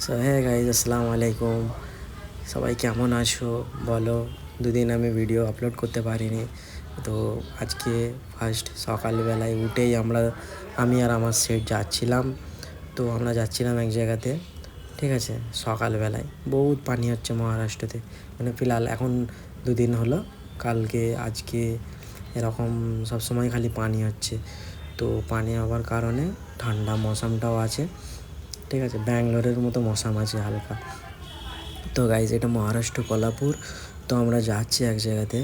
So হ্যাঁ guys, আসসালামু আলাইকুম। সবাই কেমন আছো বলো? দুদিন আমি ভিডিও আপলোড করতে পারিনি। তো আজকে ফার্স্ট সকালবেলায় উঠেই আমি আর আমার সেট যাচ্ছিলাম। তো আমরা যাচ্ছিলাম এক জায়গাতে, ঠিক আছে। সকালবেলায় বহুত পানি হচ্ছে মহারাষ্ট্রতে, মানে ফিলহাল এখন দুদিন হলো। কালকে আজকে এরকম সবসময় খালি পানি হচ্ছে। তো পানি হওয়ার কারণে ঠান্ডা মৌসুমটাও আছে, ঠিক আছে। ব্যাঙ্গালোরের মতো মৌসুম আছে হালকা। তো গাইজ, এটা মহারাষ্ট্র কোলাপুর। তো আমরা যাচ্ছি এক জায়গাতে।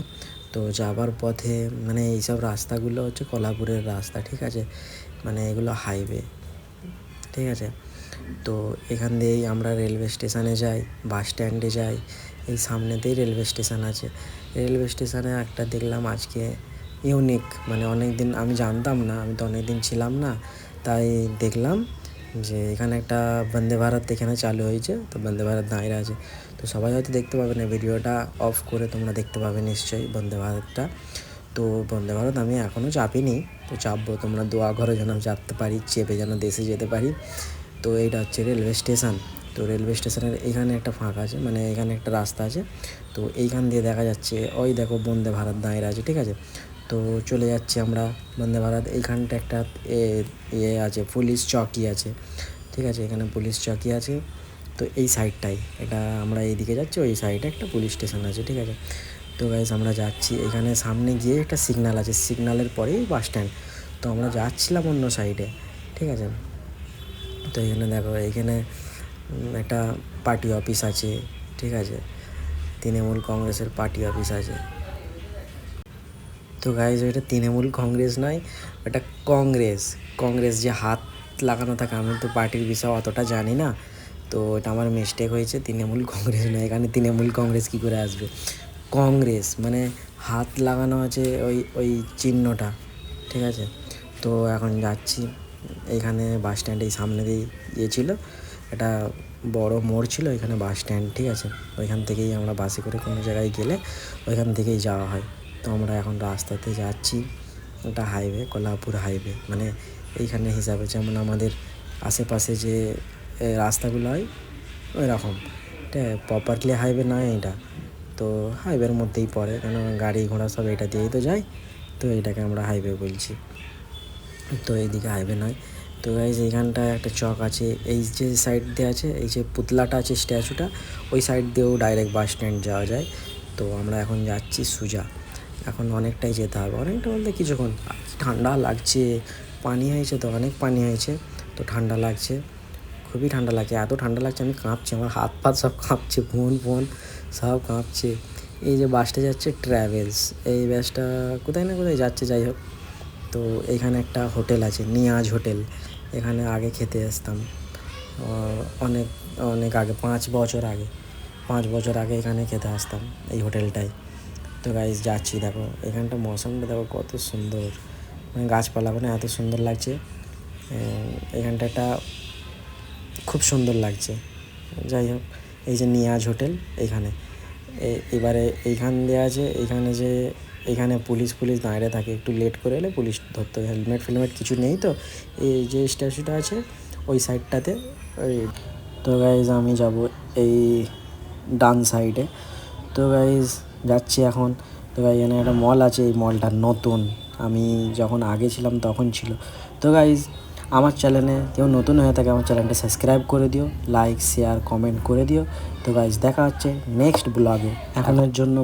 তো যাবার পথে মানে এইসব রাস্তাগুলো হচ্ছে কোলাপুরের রাস্তা, ঠিক আছে। মানে এগুলো হাইওয়ে, ঠিক আছে। তো এখান দিয়েই আমরা রেলওয়ে স্টেশনে যাই, বাস স্ট্যান্ডে যাই। এই সামনেতেই রেলওয়ে স্টেশন আছে। রেলওয়ে স্টেশনে একটা দেখলাম আজকে ইউনিক, মানে অনেক দিন আমি জানতাম না, আমি তো অনেক দিন ছিলাম না, তাই দেখলাম যে এখানে একটা বন্দে ভারত এখানে চালু হয়েছে। তো বন্দে ভারত দাঁড়িয়ে আছে। তো সবাই হয়তো দেখতে পাবে না, ভিডিওটা অফ করে তোমরা দেখতে পাবে নিশ্চয়ই বন্দে ভারতটা। তো বন্দে ভারত আমি এখনও চাপিনি, তো চাপবো। তোমরা দোয়া করো যেন চাপতে পারি, চেপে যেন দেশে যেতে পারি। তো এইটা হচ্ছে রেলওয়ে স্টেশন। তো রেলওয়ে স্টেশনের এখানে একটা ফাঁক আছে, মানে এখানে একটা রাস্তা আছে। তো এইখান দিয়ে দেখা যাচ্ছে, ওই দেখো বন্দে ভারত দাঁড়িয়ে আছে, ঠিক আছে। তো চলে যাচ্ছি আমরা বন্দে ভারত। এইখানটা একটা ইয়ে আছে, পুলিশ চৌকি আছে, ঠিক আছে। এখানে পুলিশ চৌকি আছে। তো এই সাইডটাই, এটা আমরা এইদিকে যাচ্ছি, ওই সাইডে একটা পুলিশ স্টেশন আছে, ঠিক আছে। তো গাইস, আমরা যাচ্ছি। এখানে সামনে গিয়ে একটা সিগন্যাল আছে, সিগন্যালের পরেই বাস স্ট্যান্ড। তো আমরা যাচ্ছিলাম অন্য সাইডে, ঠিক আছে। তো এখানে দেখো, এখানে একটা পার্টি অফিস আছে, ঠিক আছে। তৃণমূল কংগ্রেসের পার্টি অফিস আছে। তো গাইজ, ওইটা তৃণমূল কংগ্রেস নয়, ওটা কংগ্রেস। কংগ্রেস যে হাত লাগানো থাকে, আমি তো পার্টির বিষয়ে অতটা জানি না। তো এটা আমার মিস্টেক হয়েছে, তৃণমূল কংগ্রেস নয়। এখানে তৃণমূল কংগ্রেস কী করে আসবে? কংগ্রেস মানে হাত লাগানো আছে, ওই ওই চিহ্নটা, ঠিক আছে। তো এখন যাচ্ছি। এইখানে বাস স্ট্যান্ড, এই সামনে দিয়ে ইয়ে ছিল, একটা বড় মোড় ছিল এখানে বাস স্ট্যান্ড, ঠিক আছে। ওইখান থেকেই আমরা বাসে করে কোনো জায়গায় গেলে ওইখান থেকেই যাওয়া হয়। তো আমরা এখন রাস্তাতে যাচ্ছি, ওটা হাইওয়ে, কোল্হাপুর হাইওয়ে। মানে এইখানে হিসাবে যেমন আমাদের আশেপাশে যে রাস্তাগুলো হয় ওই রকম, ঠিক আছে। প্রপারলি হাইওয়ে নয় এটা, তো হাইওয়ের মধ্যেই পড়ে, কেন গাড়ি ঘোড়া সব এটা দিয়েই তো যায়। তো এটাকে আমরা হাইওয়ে বলছি। তো এইদিকে হাইওয়ে নয়। তো গাইজ, এইখানটায় একটা চক আছে, এই যে সাইড দিয়ে আছে, এই যে পুতলাটা আছে, স্ট্যাচুটা, ওই সাইড দিয়েও ডাইরেক্ট বাস স্ট্যান্ড যাওয়া যায়। তো আমরা এখন যাচ্ছি সুজা। এখন অনেকটাই যেতে হবে, অনেকটা বলতে কিছুক্ষণ। ঠান্ডা লাগছে, পানি হয়েছে তো, অনেক পানি হয়েছে, তো ঠান্ডা লাগছে, খুবই ঠান্ডা লাগছে। এত ঠান্ডা লাগছে আমি কাঁপছি, আমার হাত পা সব কাঁপছে, ফোন ফোন সব কাঁপছে। এই যে বাসটা যাচ্ছে ট্র্যাভেলস, এই বাসটা কোথায় না কোথায় যাচ্ছে, যাই হোক। তো এখানে একটা হোটেল আছে, নিয়াজ হোটেল। এখানে আগে খেতে আসতাম, অনেক অনেক আগে, 5 বছর আগে, 5 বছর আগে এখানে খেতে আসতাম এই হোটেলটায়। তো গাইজ, যাচ্ছি। দেখো এখানটা মৌসুমটা দেখো কত সুন্দর, মানে গাছপালা, মানে এত সুন্দর লাগছে। এখানটা একটা খুব সুন্দর লাগছে। যাই হোক, এই যে নিয়াজ হোটেল, এইখানে এবারে এইখান দিয়ে আছে, এইখানে যে এইখানে পুলিশ দাঁড়িয়ে থাকে, একটু লেট করে এলে পুলিশ ধরতে, হেলমেট ফেলমেট কিছু নেই। তো এই যে স্ট্যাচুটা আছে ওই সাইডটাতে, ওই। তো গাইজ, আমি যাব এই ডান সাইডে। তো গাইজ, যাচ্ছি এখন। তো গাইজ, এখানে একটা মল আছে, এই মলটা নতুন, আমি যখন আগে ছিলাম তখন ছিল। তো গাইজ, আমার চ্যানেলে কেউ নতুন হয়ে থাকে, আমার চ্যানেলটা সাবস্ক্রাইব করে দিও, লাইক শেয়ার কমেন্ট করে দিও। তো গাইজ, দেখা হচ্ছে নেক্সট ব্লগে, এখনের জন্য